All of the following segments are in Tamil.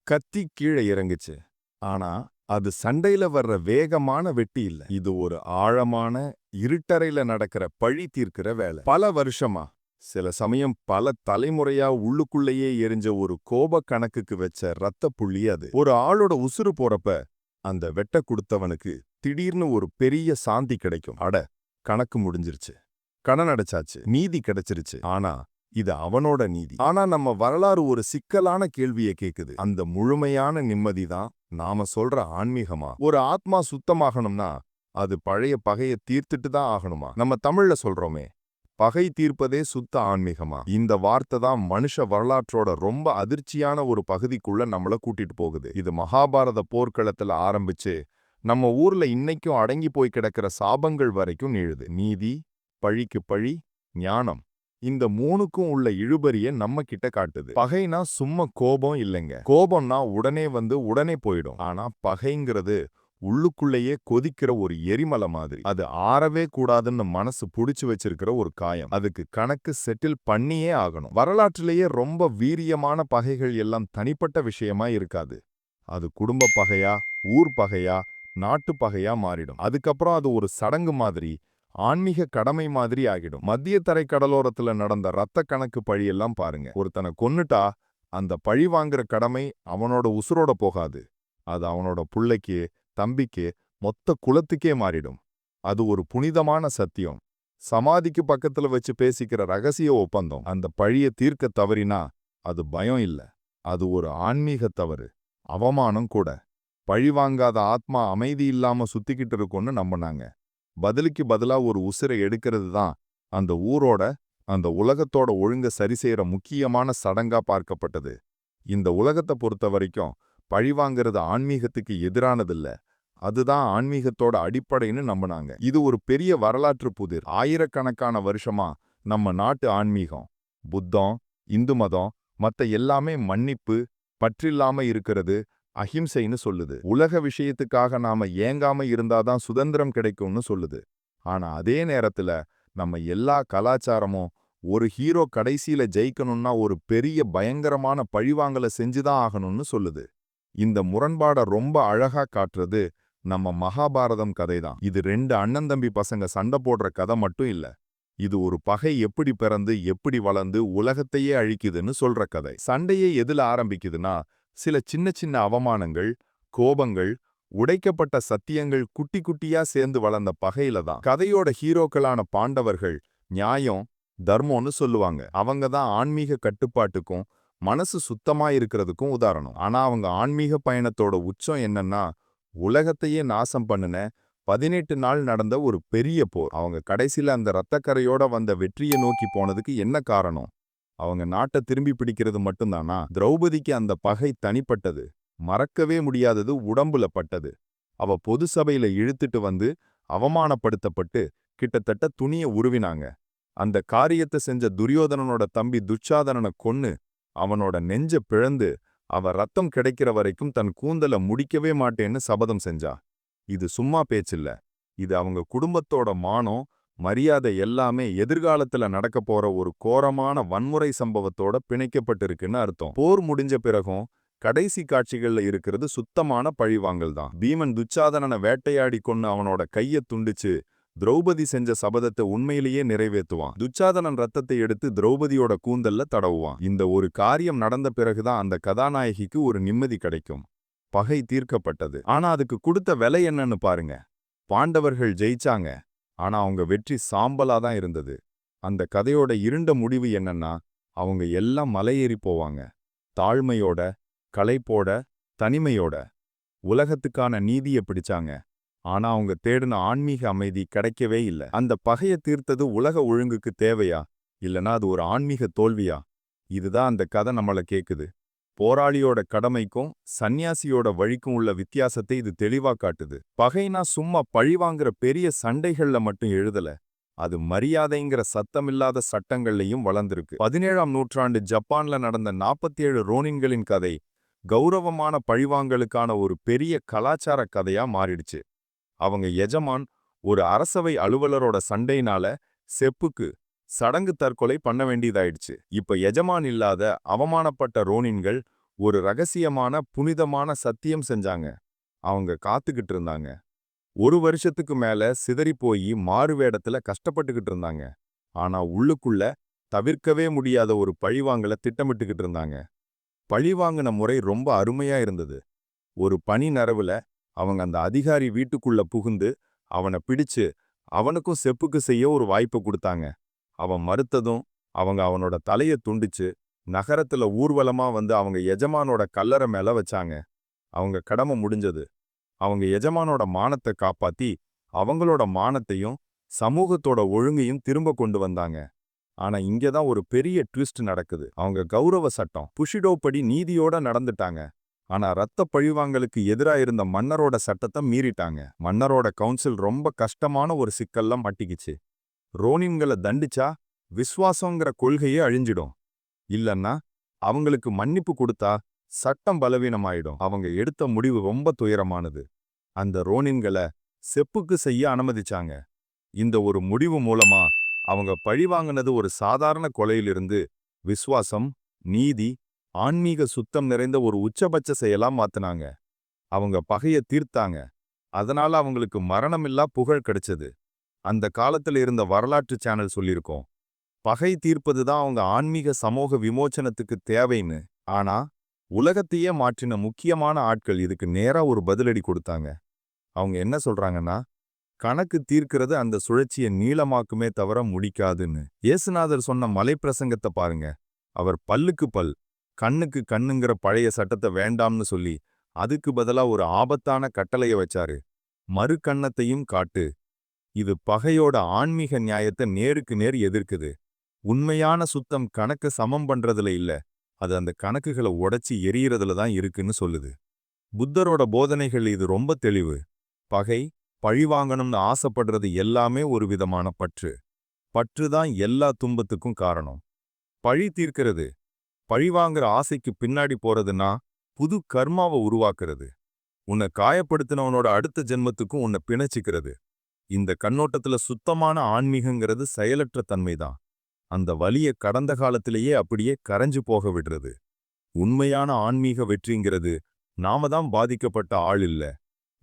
கத்தி கீழே இறங்குச்சு. ஆனா அது சண்டையில வர்ற வேகமான வெட்டி இல்ல. இது ஒரு ஆழமான இருட்டறையில நடக்கிற பழி தீர்க்கிற வேலை. பல வருஷமா, சில சமயம் பல தலைமுறையா உள்ளுக்குள்ளேயே எரிஞ்ச ஒரு கோப கணக்குக்கு வச்ச ரத்த புள்ளி அது. ஒரு ஆளோட உசுறு போறப்ப அந்த வெட்ட கொடுத்தவனுக்கு திடீர்னு ஒரு பெரிய சாந்தி கிடைக்கும். அட, கணக்கு முடிஞ்சிருச்சு, கடன் அடைச்சாச்சு, நீதி கிடைச்சிருச்சு. ஆனா இது அவனோட நீதி. ஆனா நம்ம வரலாறு ஒரு சிக்கலான கேள்வியை கேக்குது. அந்த முழுமையான நிம்மதிதான் நாம சொல்ற ஆன்மீகமா? ஒரு ஆத்மா சுத்தமாகணும்னா அது பழைய பகையை தீர்த்துட்டு தான் ஆகணுமா? நம்ம தமிழ்ல சொல்றோமே, பகை தீர்ப்பதே சுத்த ஆன்மீகமா? இந்த வார்த்தை தான் மனுஷ வரலாற்றோட ரொம்ப அதிர்ச்சியான ஒரு பகுதிக்குள்ள நம்மள கூட்டிட்டு போகுது. இது மகாபாரத போர்க்களத்துல ஆரம்பிச்சு நம்ம ஊர்ல இன்னைக்கும் அடங்கி போய் கிடக்கிற சாபங்கள் வரைக்கும் நீழுது. நீதி, பழிக்கு பழி, ஞானம், இந்த மூணுக்கும் உள்ள இழுபறிய நம்ம கிட்ட காட்டுது. பகைனா சும்மா கோபம் இல்லைங்க. கோபம்னா உடனே வந்து உடனே போயிடும். ஆனா பகைங்கிறது உள்ளுக்குள்ளேயே கொதிக்கிற ஒரு எரிமலை மாதிரி. அது ஆறவே கூடாதுன்னு மனசு புடிச்சு வச்சிருக்கிற ஒரு காயம். அதுக்கு கணக்கு செட்டில் பண்ணியே ஆகணும். வரலாற்றிலேயே ரொம்ப வீரியமான பகைகள் எல்லாம் தனிப்பட்ட விஷயமா இருக்காது. அது குடும்ப பகையா, ஊர் பகையா, நாட்டு பகையா மாறிடும். அதுக்கப்புறம் அது ஒரு சடங்கு மாதிரி, ஆன்மீக கடமை மாதிரி ஆகிடும். மத்திய தரை கடலோரத்துல நடந்த ரத்த கணக்கு பழியெல்லாம் பாருங்க. ஒருத்தனை கொன்னுட்டா அந்த பழி வாங்குற கடமை அவனோட உசுரோட போகாது. அது அவனோட புள்ளைக்கு, தம்பிக்கு, மொத்த குலத்துக்கே மாறிடும். அது ஒரு புனிதமான சத்தியம். சமாதிக்கு பக்கத்துல வச்சு பேசிக்கிற ரகசிய ஒப்பந்தம். அந்த பழிய தீர்க்க தவறினா அது பயம் இல்ல, அது ஒரு ஆன்மீக தவறு, அவமானம் கூட. பழி வாங்காத ஆத்மா அமைதி இல்லாம சுத்திக்கிட்டு இருக்கும்னு நம்பினாங்க. பதிலுக்கு பதிலா ஒரு உசிரை எடுக்கிறது தான் அந்த ஊரோட, அந்த உலகத்தோட ஒழுங்க சரி செய்யற முக்கியமான சடங்கா பார்க்கப்பட்டது. இந்த உலகத்தை பொறுத்த வரைக்கும் பழிவாங்கிறது ஆன்மீகத்துக்கு எதிரானதில்ல, அதுதான் ஆன்மீகத்தோட அடிப்படைன்னு நம்பினாங்க. இது ஒரு பெரிய வரலாற்று புதிர். ஆயிரக்கணக்கான வருஷமா நம்ம நாட்டு ஆன்மீகம், புத்தம், இந்து மதம், மத்த எல்லாமே மன்னிப்பு, பற்றில்லாம இருக்கிறது, அஹிம்சைன்னு சொல்லுது. உலக விஷயத்துக்காக நாம ஏங்காம இருந்தாதான் சுதந்திரம் கிடைக்கும்னு சொல்லுது. ஆனா அதே நேரத்துல நம்ம எல்லா கலாச்சாரமும் ஒரு ஹீரோ கடைசியில ஜெயிக்கணும்னா ஒரு பெரிய பயங்கரமான பழிவாங்கலை செஞ்சுதான் ஆகணும்னு சொல்லுது. இந்த முரண்பாட ரொம்ப அழகா காட்டுறது நம்ம மகாபாரதம் கதைதான். இது ரெண்டு அண்ணந்தம்பி பசங்க சண்டை போடுற கதை மட்டும் இல்ல. இது ஒரு பகை எப்படி பிறந்து எப்படி வளர்ந்து உலகத்தையே அழிக்குதுன்னு சொல்ற கதை. சண்டையே எதுல ஆரம்பிக்குதுன்னா, சில சின்ன சின்ன அவமானங்கள், கோபங்கள், உடைக்கப்பட்ட சத்தியங்கள் குட்டி குட்டியா சேர்ந்து வளர்ந்த பகையில தான். கதையோட ஹீரோக்களான பாண்டவர்கள் நியாயம், தர்மம்னு சொல்லுவாங்க. அவங்க தான் ஆன்மீக கட்டுப்பாட்டுக்கும் மனசு சுத்தமா இருக்கிறதுக்கும் உதாரணம். ஆனா அவங்க ஆன்மீக பயணத்தோட உச்சம் என்னன்னா, உலகத்தையே நாசம் பண்ணுன 18 நாள் நடந்த ஒரு பெரிய போர். அவங்க கடைசியில அந்த இரத்தக்கரையோட வந்த வெற்றியை நோக்கி போனதுக்கு என்ன காரணம்? அவங்க நாட்டை திரும்பி பிடிக்கிறது மட்டும்தானா? திரௌபதிக்கு அந்த பகை தனிப்பட்டது, மறக்கவே முடியாதது உடம்புல பட்டது. அவ பொது சபையில இழுத்துட்டு வந்து அவமானப்படுத்தப்பட்டு கிட்டத்தட்ட துணிய உருவினாங்க. அந்த காரியத்தை செஞ்ச துரியோதனனோட தம்பி துச்சாதனனை கொன்னு அவனோட நெஞ்ச பிளந்து அவ ரத்தம் கிடைக்கிற வரைக்கும் தன் கூந்தல முடிக்கவே மாட்டேன்னு சபதம் செஞ்சா. இது சும்மா பேச்சில்ல, இது அவங்க குடும்பத்தோட மானம், மரியாதை எல்லாமே எதிர்காலத்துல நடக்க போற ஒரு கோரமான வன்முறை சம்பவத்தோட பிணைக்கப்பட்டிருக்குன்னு அர்த்தம். போர் முடிஞ்ச பிறகும் கடைசி காட்சிகள்ல இருக்கிறது சுத்தமான பழிவாங்கல் தான். பீமன் துச்சாதனனை வேட்டையாடி கொன்னு அவனோட கைய துண்டிச்சு திரௌபதி செஞ்ச சபதத்தை உண்மையிலேயே நிறைவேற்றுவான். துச்சாதனன் ரத்தத்தை எடுத்து திரௌபதியோட கூந்தல்ல தடவுவான். இந்த ஒரு காரியம் நடந்த பிறகுதான் அந்த கதாநாயகிக்கு ஒரு நிம்மதி கிடைக்கும். பகை தீர்க்கப்பட்டது. ஆனா அதுக்கு கொடுத்த விலை என்னன்னு பாருங்க. பாண்டவர்கள் ஜெயிச்சாங்க, ஆனா அவங்க வெற்றி சாம்பலா தான் இருந்தது. அந்த கதையோட இருண்ட முடிவு என்னன்னா, அவங்க எல்லாம் மலையேறி போவாங்க. தாழ்மையோட, களைப்போட, தனிமையோட. உலகத்துக்கான நீதியை பிடிச்சாங்க, ஆனா அவங்க தேடின ஆன்மீக அமைதி கிடைக்கவே இல்லை. அந்த பகையை தீர்த்தது உலக ஒழுங்குக்கு தேவையா, இல்லனா அது ஒரு ஆன்மீக தோல்வியா? இதுதான் அந்த கதை நம்மள கேக்குது. போராளியோட கடமைக்கும் சந்நியாசியோட வழிக்கும் உள்ள வித்தியாசத்தை இது தெளிவா காட்டுது. பகைனா சும்மா பழிவாங்கிற பெரிய சண்டைகள்ல மட்டும் எழுதல, அது மரியாதைங்கிற சத்தமில்லாத சட்டங்கள்லையும் வளர்ந்திருக்கு. 17ஆம் நூற்றாண்டு ஜப்பான்ல நடந்த 47 ரோனின்களின் கதை கௌரவமான பழிவாங்கலுக்கான ஒரு பெரிய கலாச்சார கதையா மாறிடுச்சு. அவங்க எஜமான் ஒரு அரசவை அலுவலரோட சண்டையினால செப்புக்கு சடங்கு தற்கொலை பண்ண வேண்டியதாயிடுச்சு. இப்ப எஜமான் இல்லாத அவமானப்பட்ட ரோனின்கள் ஒரு ரகசியமான புனிதமான சத்தியம் செஞ்சாங்க. அவங்க காத்துக்கிட்டு இருந்தாங்க. ஒரு வருஷத்துக்கு மேல சிதறி போய் மாறு வேடத்துல கஷ்டப்பட்டுக்கிட்டு இருந்தாங்க. ஆனா உள்ளுக்குள்ள தவிர்க்கவே முடியாத ஒரு பழிவாங்கல திட்டமிட்டுக்கிட்டு இருந்தாங்க. பழிவாங்கின முறை ரொம்ப அருமையா இருந்தது. ஒரு பனி நரவுல அவங்க அந்த அதிகாரி வீட்டுக்குள்ள புகுந்து அவனை பிடிச்சு அவனுக்கும் செப்புக்கு செய்ய ஒரு வாய்ப்பு கொடுத்தாங்க. அவன் மறுத்ததும் அவங்க அவனோட தலைய துண்டிச்சு நகரத்துல ஊர்வலமா வந்து அவங்க எஜமானோட கல்லறை மேல வச்சாங்க. அவங்க கடமை முடிஞ்சது. அவங்க எஜமானோட மானத்தை காப்பாத்தி அவங்களோட மானத்தையும் சமூகத்தோட ஒழுங்கையும் திரும்ப கொண்டு வந்தாங்க. ஆனா இங்கதான் ஒரு பெரிய ட்விஸ்ட் நடக்குது. அவங்க கௌரவ சட்டம் புஷிடோ படி நீதியோட நடந்துட்டாங்க. ஆனா ரத்த பழிவாங்கலுக்கு எதிரா இருந்த மன்னரோட சட்டத்தை மீறிட்டாங்க. மன்னரோட கவுன்சில் ரொம்ப கஷ்டமான ஒரு சிக்கல்ல மாட்டிக்கிச்சு. ரோனின்களை தண்டிச்சா விஸ்வாசங்கிற கொள்கையே அழிஞ்சிடும். இல்லன்னா அவங்களுக்கு மன்னிப்பு கொடுத்தா சட்டம் பலவீனமாயிடும். அவங்க எடுத்த முடிவு ரொம்ப துயரமானது. அந்த ரோனின்களை செப்புக்கு செய்ய அனுமதிச்சாங்க. இந்த ஒரு முடிவு மூலமா அவங்க பழிவாங்கினது ஒரு சாதாரண கொலையிலிருந்து விஸ்வாசம், நீதி, ஆன்மீக சுத்தம் நிறைந்த ஒரு உச்சபட்ச செயலா மாத்துனாங்க. அவங்க பகைய தீர்த்தாங்க. அதனால அவங்களுக்கு மரணமில்லா புகழ் கிடைச்சது. அந்த காலத்துல இருந்த வரலாற்று சேனல் சொல்லியிருக்கோம், பகை தீர்ப்பது தான் அவங்க ஆன்மீக சமூக விமோச்சனத்துக்கு தேவைன்னு. ஆனா உலகத்தையே மாற்றின முக்கியமான ஆட்கள் இதுக்கு நேரா ஒரு பதிலடி கொடுத்தாங்க. அவங்க என்ன சொல்றாங்கன்னா, கணக்கு தீர்க்கிறது அந்த சுழற்சியை நீளமாக்குமே தவிர முடிக்காதுன்னு. இயேசுநாதர் சொன்ன மலைப்பிரசங்கத்தை பாருங்க. அவர் பல்லுக்கு பல், கண்ணுக்கு கண்ணுங்கிற பழைய சட்டத்தை வேண்டாம்னு சொல்லி அதுக்கு பதிலா ஒரு ஆபத்தான கட்டளைய வச்சாரு. மறு கண்ணத்தையும் காட்டு. இது பகையோட ஆன்மீக நியாயத்தை நேருக்கு நேர் எதிர்க்குது. உண்மையான சுத்தம் கணக்கு சமம் பண்றதுல இல்ல, அது அந்த கணக்குகளை உடைச்சி எரியறதுல தான் இருக்குன்னு சொல்லுது. புத்தரோட போதனைகள் இது ரொம்ப தெளிவு. பகை, பழிவாங்கணும்னு ஆசைப்படுறது எல்லாமே ஒரு விதமான பற்று. பற்று தான் எல்லா துன்பத்துக்கும் காரணம். பழி தீர்க்கிறது, பழிவாங்கிற ஆசைக்கு பின்னாடி போறதுன்னா புது கர்மாவை உருவாக்குறது. உன்னை காயப்படுத்தினவனோட அடுத்த ஜென்மத்துக்கும் உன்னை பிணைச்சிக்கிறது. இந்த கண்ணோட்டத்துல சுத்தமான ஆன்மீகங்கிறது செயலற்ற தன்மைதான். அந்த வலிய கடந்த காலத்திலேயே அப்படியே கரைஞ்சு போக விடுறது. உண்மையான ஆன்மீக வெற்றிங்கிறது நாம தான் பாதிக்கப்பட்ட ஆள் இல்ல,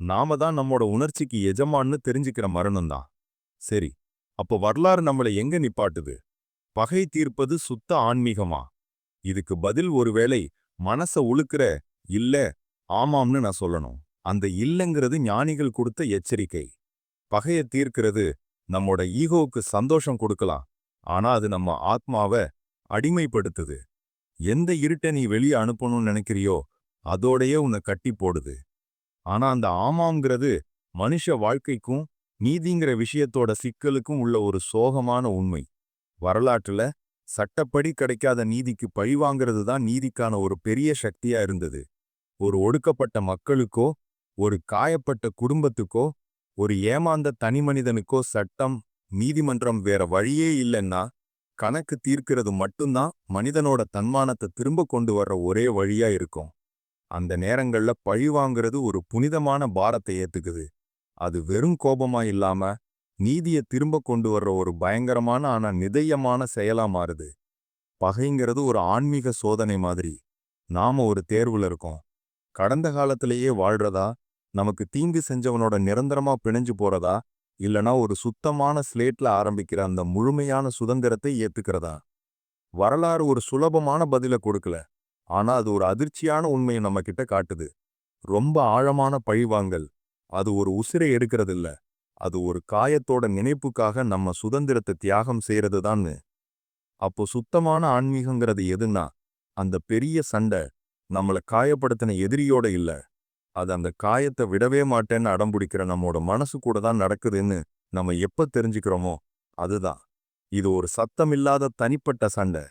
நாம தான் நம்மோட உணர்ச்சிக்கு எஜமான்னு தெரிஞ்சுக்கிற மரணம்தான். சரி, அப்போ வரலாறு நம்மளை எங்க நிப்பாட்டுது? பகை தீர்ப்பது சுத்த ஆன்மீகமா? இதுக்கு பதில் ஒருவேளை மனச உழுக்கிற இல்ல ஆமாம்னு நான் சொல்லணும். அந்த இல்லங்கிறது ஞானிகள் கொடுத்த எச்சரிக்கை. பகைய தீர்க்கிறது நம்மோட ஈகோவுக்கு சந்தோஷம் கொடுக்கலாம், ஆனா அது நம்ம ஆத்மாவை அடிமைப்படுத்துது. எந்த இருட்ட நீ வெளியே அனுப்பணும்னு நினைக்கிறியோ அதோடையே உன்னை கட்டி போடுது. ஆனா அந்த ஆமாங்கிறது மனுஷ வாழ்க்கைக்கும் நீதிங்கிற விஷயத்தோட சிக்கலுக்கும் உள்ள ஒரு சோகமான உண்மை. வரலாற்றுல சட்டப்படி கிடைக்காத நீதிக்கு பழிவாங்கிறது தான் நீதிக்கான ஒரு பெரிய சக்தியா இருந்தது. ஒரு ஒடுக்கப்பட்ட மக்களுக்கோ, ஒரு காயப்பட்ட குடும்பத்துக்கோ, ஒரு ஏமாந்த தனிமனிதனுக்கோ சட்டம், நீதிமன்றம் வேற வழியே இல்லைன்னா கணக்கு தீர்க்கிறது மட்டும்தான் மனிதனோட தன்மானத்தை திரும்ப கொண்டு வர்ற ஒரே வழியா இருக்கும். அந்த நேரங்கள்ல பழிவாங்கிறது ஒரு புனிதமான பாரத்தை ஏத்துக்குது. அது வெறும் கோபமா இல்லாம நீதிய திரும்ப கொண்டு வர்ற ஒரு பயங்கரமான ஆனா நிதயமான செயலா மாறுது. பகைங்கிறது ஒரு ஆன்மீக சோதனை மாதிரி. நாம ஒரு தேர்வுல இருக்கோம். கடந்த காலத்திலேயே வாழ்றதா, நமக்கு தீங்கு செஞ்சவனோட நிரந்தரமா பிணைஞ்சு போறதா, இல்லனா ஒரு சுத்தமான ஸ்லேட்ல ஆரம்பிக்கிற அந்த முழுமையான சுதந்திரத்தை ஏத்துக்கிறதா? வரலாறு ஒரு சுலபமான பதில கொடுக்கல, ஆனா அது ஒரு அதிர்ச்சியான உண்மையை நம்ம கிட்ட காட்டுது. ரொம்ப ஆழமான பழிவாங்கல் அது ஒரு உசிரை எடுக்கிறதில்ல, அது ஒரு காயத்தோட நினைப்புக்காக நம்ம சுதந்திரத்தை தியாகம் செய்யறதுதான்னு. அப்போ சுத்தமான ஆன்மீகங்கிறது எதுன்னா, அந்த பெரிய சண்டை நம்மள காயப்படுத்தின எதிரியோட இல்ல, அது அந்த காயத்தை விடவே மாட்டேன்னு அடம்பிடிக்கிற நம்மோட மனசு கூட தான் நடக்குதுன்னு நம்ம எப்ப தெரிஞ்சுக்கிறோமோ அதுதான். இது ஒரு சத்தமில்லாத தனிப்பட்ட சண்டை.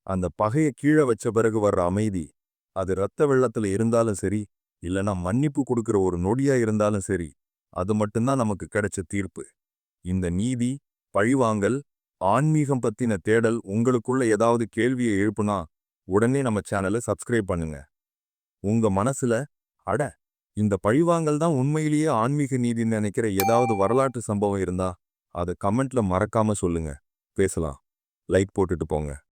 அந்த பகைய கீழே வச்ச பிறகு வர்ற அமைதி, அது இரத்த வெள்ளத்துல இருந்தாலும் சரி, இல்லனா மன்னிப்பு கொடுக்கிற ஒரு நொடியா இருந்தாலும் சரி, அது மட்டும்தான் நமக்கு கிடைச்ச தீர்ப்பு. இந்த நீதி, பழிவாங்கல், ஆன்மீகம் பத்தின தேடல் உங்களுக்குள்ள ஏதாவது கேள்வியை எழுப்புனா உடனே நம்ம சேனலை சப்ஸ்கிரைப் பண்ணுங்க. உங்க மனசுல அட இந்த பழிவாங்கல் தான் உண்மையிலேயே ஆன்மீக நீதின்னு நினைக்கிற ஏதாவது வரலாற்று சம்பவம் இருந்தா அதை கமெண்ட்ல மறக்காம சொல்லுங்க. பேசலாம். லைக் போட்டுட்டு போங்க.